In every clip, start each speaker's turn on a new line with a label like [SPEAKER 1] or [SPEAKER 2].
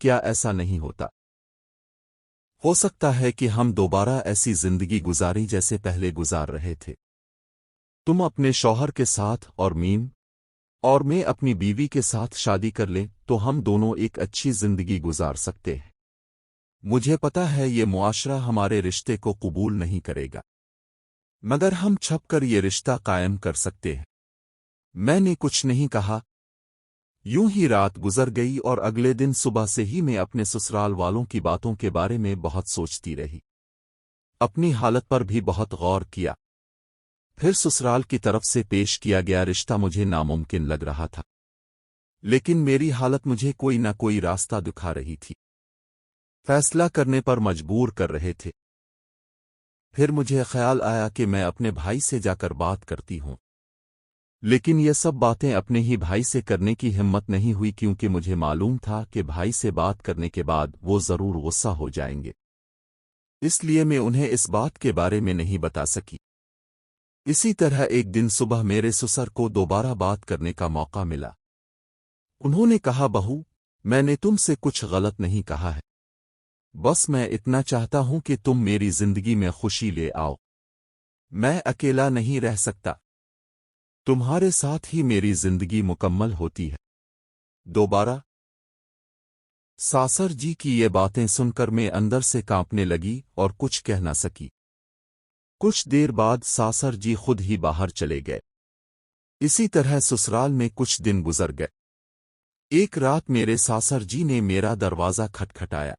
[SPEAKER 1] کیا ایسا نہیں ہوتا؟ ہو سکتا ہے کہ ہم دوبارہ ایسی زندگی گزاریں جیسے پہلے گزار رہے تھے، تم اپنے شوہر کے ساتھ اور میں اپنی بیوی کے ساتھ شادی کر لیں تو ہم دونوں ایک اچھی زندگی گزار سکتے ہیں۔ مجھے پتا ہے یہ معاشرہ ہمارے رشتے کو قبول نہیں کرے گا، مگر ہم چھپ کر یہ رشتہ قائم کر سکتے ہیں۔ میں نے کچھ نہیں کہا۔ یوں ہی رات گزر گئی اور اگلے دن صبح سے ہی میں اپنے سسرال والوں کی باتوں کے بارے میں بہت سوچتی رہی، اپنی حالت پر بھی بہت غور کیا۔ پھر سسرال کی طرف سے پیش کیا گیا رشتہ مجھے ناممکن لگ رہا تھا، لیکن میری حالت مجھے کوئی نہ کوئی راستہ دکھا رہی تھی، فیصلہ کرنے پر مجبور کر رہے تھے۔ پھر مجھے خیال آیا کہ میں اپنے بھائی سے جا کر بات کرتی ہوں، لیکن یہ سب باتیں اپنے ہی بھائی سے کرنے کی ہمت نہیں ہوئی، کیونکہ مجھے معلوم تھا کہ بھائی سے بات کرنے کے بعد وہ ضرور غصہ ہو جائیں گے، اس لیے میں انہیں اس بات کے بارے میں نہیں بتا سکی۔ اسی طرح ایک دن صبح میرے سسر کو دوبارہ بات کرنے کا موقع ملا۔ انہوں نے کہا، بہو، میں نے تم سے کچھ غلط نہیں کہا ہے، بس میں اتنا چاہتا ہوں کہ تم میری زندگی میں خوشی لے آؤ۔ میں اکیلا نہیں رہ سکتا، تمہارے ساتھ ہی میری زندگی مکمل ہوتی ہے۔ دوبارہ ساسر جی کی یہ باتیں سن کر میں اندر سے کانپنے لگی اور کچھ کہہ نہ سکی۔ کچھ دیر بعد ساسر جی خود ہی باہر چلے گئے۔ اسی طرح سسرال میں کچھ دن گزر گئے۔ ایک رات میرے ساسر جی نے میرا دروازہ کھٹکھٹایا۔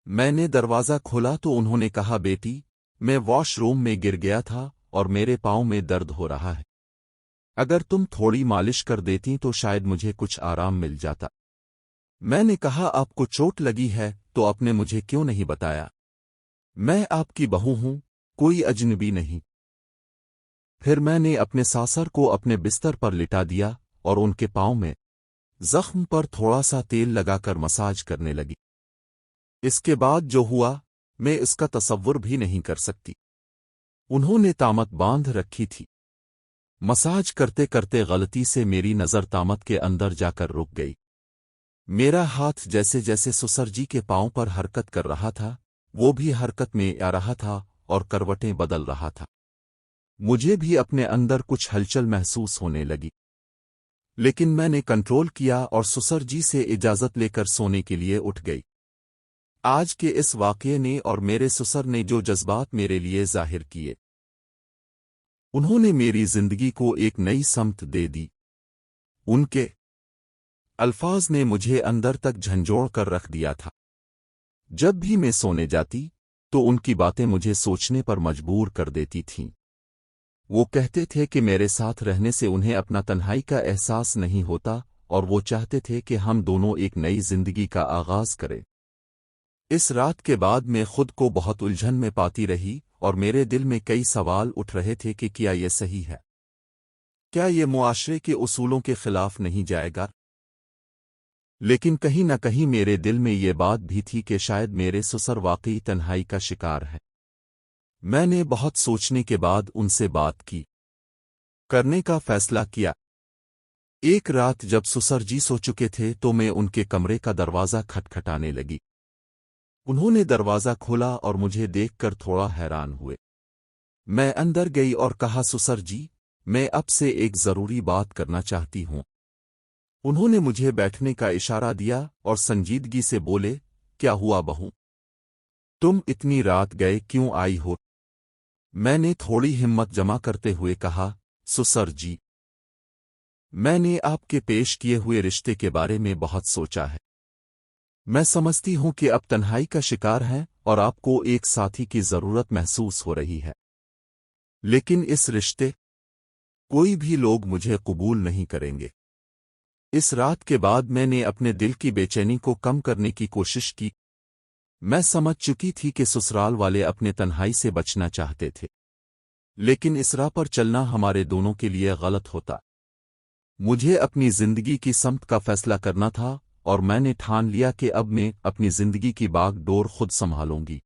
[SPEAKER 1] میں نے دروازہ کھولا تو انہوں نے کہا، بیٹی، میں واش روم میں گر گیا تھا اور میرے پاؤں میں درد ہو رہا ہے، اگر تم تھوڑی مالش کر دیتی تو شاید مجھے کچھ آرام مل جاتا۔ میں نے کہا، آپ کو چوٹ لگی ہے تو آپ نے مجھے کیوں نہیں بتایا؟ میں آپ کی بہو ہوں، کوئی اجنبی نہیں۔ پھر میں نے اپنے ساسر کو اپنے بستر پر لٹا دیا اور ان کے پاؤں میں زخم پر تھوڑا سا تیل لگا کر مساج کرنے لگی۔ اس کے بعد جو ہوا میں اس کا تصور بھی نہیں کر سکتی۔ انہوں نے تامت باندھ رکھی تھی۔ مساج کرتے کرتے غلطی سے میری نظر تامت کے اندر جا کر رک گئی۔ میرا ہاتھ جیسے جیسے سسر جی کے پاؤں پر حرکت کر رہا تھا، وہ بھی حرکت میں آ رہا تھا اور کروٹیں بدل رہا تھا۔ مجھے بھی اپنے اندر کچھ ہلچل محسوس ہونے لگی، لیکن میں نے کنٹرول کیا اور سسر جی سے اجازت لے کر سونے کے لیے اٹھ گئی۔ آج کے اس واقعے نے اور میرے سسر نے جو جذبات میرے لیے ظاہر کیے، انہوں نے میری زندگی کو ایک نئی سمت دے دی۔ ان کے الفاظ نے مجھے اندر تک جھنجھوڑ کر رکھ دیا تھا۔ جب بھی میں سونے جاتی تو ان کی باتیں مجھے سوچنے پر مجبور کر دیتی تھیں۔ وہ کہتے تھے کہ میرے ساتھ رہنے سے انہیں اپنا تنہائی کا احساس نہیں ہوتا اور وہ چاہتے تھے کہ ہم دونوں ایک نئی زندگی کا آغاز کریں۔ اس رات کے بعد میں خود کو بہت الجھن میں پاتی رہی اور میرے دل میں کئی سوال اٹھ رہے تھے کہ کیا یہ صحیح ہے؟ کیا یہ معاشرے کے اصولوں کے خلاف نہیں جائے گا؟ لیکن کہیں نہ کہیں میرے دل میں یہ بات بھی تھی کہ شاید میرے سسر واقعی تنہائی کا شکار ہے۔ میں نے بہت سوچنے کے بعد ان سے بات کرنے کا فیصلہ کیا۔ ایک رات جب سسر جی سو چکے تھے تو میں ان کے کمرے کا دروازہ کھٹکھٹانے لگی۔ انہوں نے دروازہ کھولا اور مجھے دیکھ کر تھوڑا حیران ہوئے۔ میں اندر گئی اور کہا، سسر جی، میں اب سے ایک ضروری بات کرنا چاہتی ہوں۔ انہوں نے مجھے بیٹھنے کا اشارہ دیا اور سنجیدگی سے بولے، کیا ہوا بہو؟ تم اتنی رات گئے کیوں آئی ہو؟ میں نے تھوڑی ہمت جمع کرتے ہوئے کہا، سسر جی، میں نے آپ کے پیش کیے ہوئے رشتے کے بارے میں بہت سوچا ہے۔ میں سمجھتی ہوں کہ اب تنہائی کا شکار ہیں اور آپ کو ایک ساتھی کی ضرورت محسوس ہو رہی ہے، لیکن اس رشتے کوئی بھی لوگ مجھے قبول نہیں کریں گے۔ اس رات کے بعد میں نے اپنے دل کی بے چینی کو کم کرنے کی کوشش کی۔ میں سمجھ چکی تھی کہ سسرال والے اپنے تنہائی سے بچنا چاہتے تھے، لیکن اس راہ پر چلنا ہمارے دونوں کے لیے غلط ہوتا۔ مجھے اپنی زندگی کی سمت کا فیصلہ کرنا تھا اور میں نے ٹھان لیا کہ اب میں اپنی زندگی کی باغ ڈور خود سنبھالوں گی۔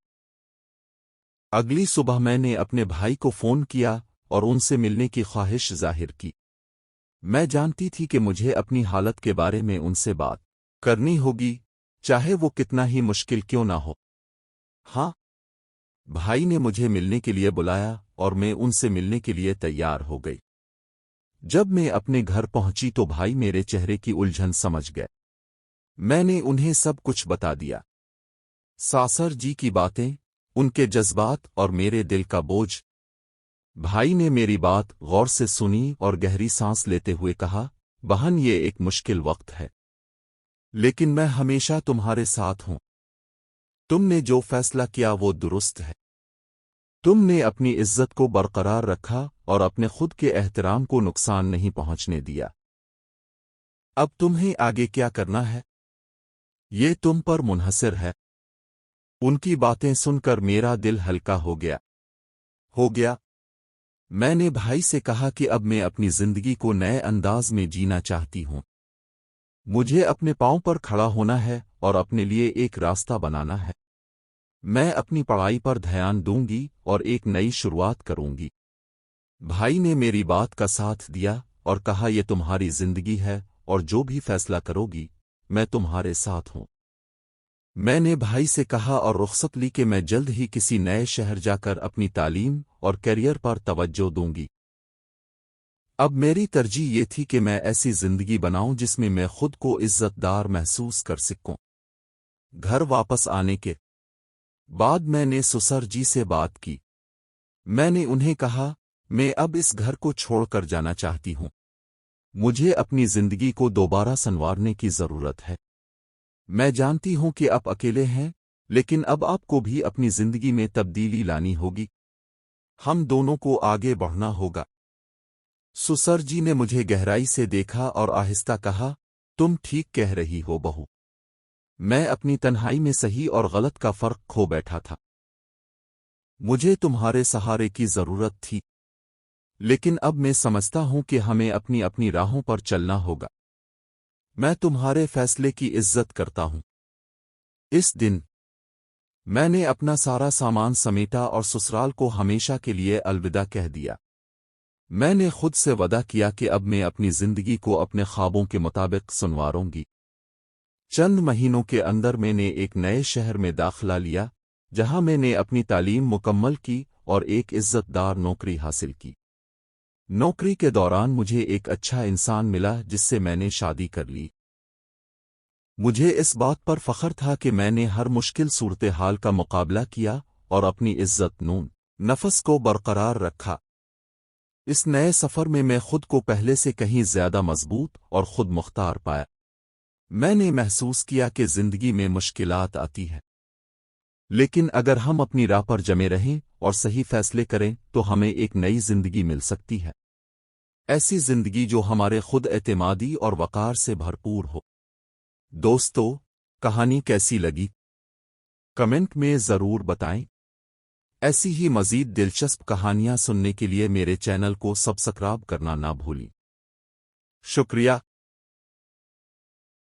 [SPEAKER 1] اگلی صبح میں نے اپنے بھائی کو فون کیا اور ان سے ملنے کی خواہش ظاہر کی۔ میں جانتی تھی کہ مجھے اپنی حالت کے بارے میں ان سے بات کرنی ہوگی، چاہے وہ کتنا ہی مشکل کیوں نہ ہو۔ ہاں، بھائی نے مجھے ملنے کے لیے بلایا اور میں ان سے ملنے کے لیے تیار ہو گئی۔ جب میں اپنے گھر پہنچی تو بھائی میرے چہرے کی الجھن سمجھ گئے۔ میں نے انہیں سب کچھ بتا دیا، ساسر جی کی باتیں، ان کے جذبات اور میرے دل کا بوجھ۔ بھائی نے میری بات غور سے سنی اور گہری سانس لیتے ہوئے کہا، بہن یہ ایک مشکل وقت ہے، لیکن میں ہمیشہ تمہارے ساتھ ہوں۔ تم نے جو فیصلہ کیا وہ درست ہے۔ تم نے اپنی عزت کو برقرار رکھا اور اپنے خود کے احترام کو نقصان نہیں پہنچنے دیا۔ اب تمہیں آگے کیا کرنا ہے یہ تم پر منحصر ہے۔ ان کی باتیں سن کر میرا دل ہلکا ہو گیا۔ میں نے بھائی سے کہا کہ اب میں اپنی زندگی کو نئے انداز میں جینا چاہتی ہوں۔ مجھے اپنے پاؤں پر کھڑا ہونا ہے اور اپنے لیے ایک راستہ بنانا ہے۔ میں اپنی پڑھائی پر دھیان دوں گی اور ایک نئی شروعات کروں گی۔ بھائی نے میری بات کا ساتھ دیا اور کہا، یہ تمہاری زندگی ہے اور جو بھی فیصلہ کرو گی میں تمہارے ساتھ ہوں۔ میں نے بھائی سے کہا اور رخصت لی کہ میں جلد ہی کسی نئے شہر جا کر اپنی تعلیم اور کیریئر پر توجہ دوں گی۔ اب میری ترجیح یہ تھی کہ میں ایسی زندگی بناؤں جس میں میں خود کو عزت دار محسوس کر سکوں۔ گھر واپس آنے کے بعد میں نے سسر جی سے بات کی۔ میں نے انہیں کہا، میں اب اس گھر کو چھوڑ کر جانا چاہتی ہوں۔ مجھے اپنی زندگی کو دوبارہ سنوارنے کی ضرورت ہے۔ میں جانتی ہوں کہ آپ اکیلے ہیں، لیکن اب آپ کو بھی اپنی زندگی میں تبدیلی لانی ہوگی۔ ہم دونوں کو آگے بڑھنا ہوگا۔ سسر جی نے مجھے گہرائی سے دیکھا اور آہستہ کہا، تم ٹھیک کہہ رہی ہو بہو۔ میں اپنی تنہائی میں صحیح اور غلط کا فرق کھو بیٹھا تھا۔ مجھے تمہارے سہارے کی ضرورت تھی، لیکن اب میں سمجھتا ہوں کہ ہمیں اپنی اپنی راہوں پر چلنا ہوگا۔ میں تمہارے فیصلے کی عزت کرتا ہوں۔ اس دن میں نے اپنا سارا سامان سمیٹا اور سسرال کو ہمیشہ کے لیے الوداع کہہ دیا۔ میں نے خود سے وعدہ کیا کہ اب میں اپنی زندگی کو اپنے خوابوں کے مطابق سنواروں گی۔ چند مہینوں کے اندر میں نے ایک نئے شہر میں داخلہ لیا، جہاں میں نے اپنی تعلیم مکمل کی اور ایک عزت دار نوکری حاصل کی۔ نوکری کے دوران مجھے ایک اچھا انسان ملا جس سے میں نے شادی کر لی۔ مجھے اس بات پر فخر تھا کہ میں نے ہر مشکل صورتحال کا مقابلہ کیا اور اپنی عزت نفس کو برقرار رکھا۔ اس نئے سفر میں خود کو پہلے سے کہیں زیادہ مضبوط اور خود مختار پایا۔ میں نے محسوس کیا کہ زندگی میں مشکلات آتی ہیں، لیکن اگر ہم اپنی راہ پر جمے رہیں اور صحیح فیصلے کریں تو ہمیں ایک نئی زندگی مل سکتی ہے، ایسی زندگی جو ہمارے خود اعتمادی اور وقار سے بھرپور ہو۔ دوستو، کہانی کیسی لگی؟ کمنٹ میں ضرور بتائیں۔ ایسی ہی مزید دلچسپ کہانیاں سننے کے لیے میرے چینل کو سبسکرائب کرنا نہ بھولیں۔ شکریہ۔